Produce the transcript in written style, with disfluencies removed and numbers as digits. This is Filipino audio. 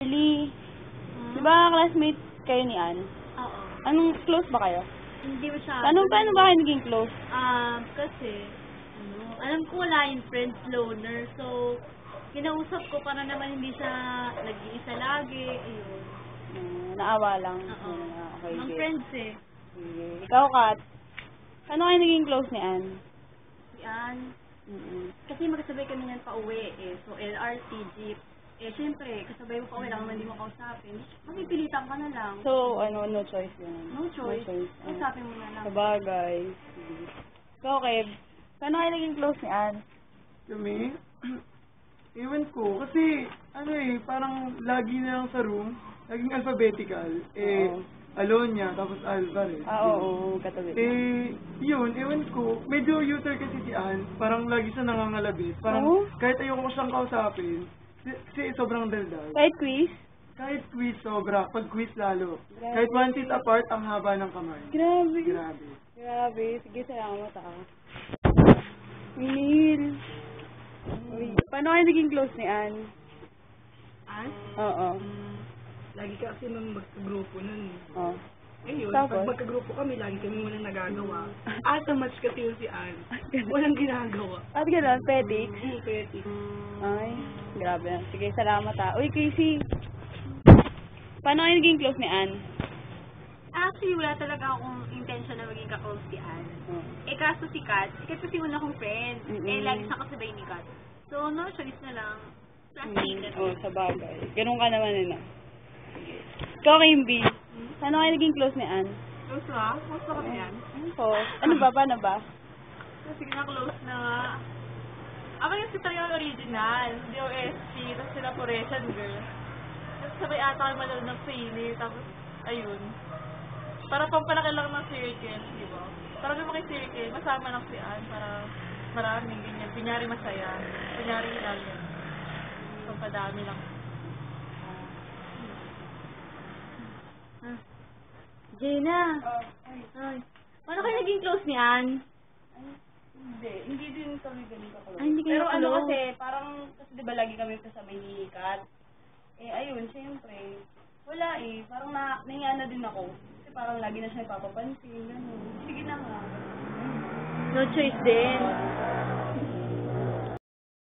Lee, di ba classmate kayo ni Ann? Oo. Anong close ba kayo? Hindi masyado. Paano ba kayo naging close? Kasi, alam ko wala yung friends loner. So, kinausap ko para naman hindi siya nag-iisa lagi. Ayun. Naawa lang. Oo. Okay, Ang good. friends eh. Sige. Ikaw, Kat? Paano kayo naging close ni Ann? Yan. Kasi magkasabay kami yan pa uwi eh. So, LRT, jeep. Eh, syempre, kasabay mo pa uwi lang naman hindi mo kausapin. Mapipilitan ka na lang. So, no choice yun. No choice. Kausapin mo na lang. Sabagay. Ikaw, Kev? Paano kayo naging close ni Ann? Kami? Ewan ko. Kasi, parang lagi na lang sa room. Laging alphabetical. Alonia, tapos Alvarez. Oo, katabi. Yun, ewan ko. Medyo user kasi si Ann. Parang lagi siya nangangalabit. Parang kahit ayoko siyang kausapin, kasi sobrang daldal. Kahit quiz? Kahit quiz, sobra. Pag quiz lalo. Grabe. Kahit 1 feet apart, ang haba ng kamay. Grabe. Grabe. Sige, salamat Neil. Uy, paano kayo naging close ni Ann? Ann? Oo. Lagi kasi nung magkagrupo nun. Oh. Ngayon, Tapos? pag magkagrupo kami, lagi kami walang nagagawa. Match kasi yun si Ann. Walang ginagawa. At gano'n, Petix? Pwede. Ay, grabe. Sige, salamat Uy, Casey. Paano kayo naging close ni Ann? Actually, wala talaga akong intention na maging ka-close si Ann. Kaso si Kat kasi una kong friend. Lagi siyang kasabay ni Kat. So, no choice na lang. Plastic na Sabagay. Ganun ka naman Sige. Ikaw, Kimby. Paano kayo naging close ni Ann? Close ba? Close ba kami yan? Ano ba? Paano ba? Sige na, close na nga. Ako yung si Tayo original. DOST. Tapos sila Poresian girl. Tapos sabay ata kayo manood ng Pili. Tapos, ayun. Para pampalaki lang ng circle, di ba? Para may makisircle, masama lang si Ann para maraming ganyan. Kunyari masaya. Kunyari ilalim. Pampadami lang. Jenna! Ay. Paano kayo naging close ni Ann? Hindi din kami ganun ka-close. Ay, hindi kayo Pero close. kasi, parang, kasi diba lagi kami kasabay ni Kat? Ayun, syempre. Wala parang nahingaan na din ako. Kasi parang lagi na siya ipapapansin, gano'n. Sige na nga. No choice din.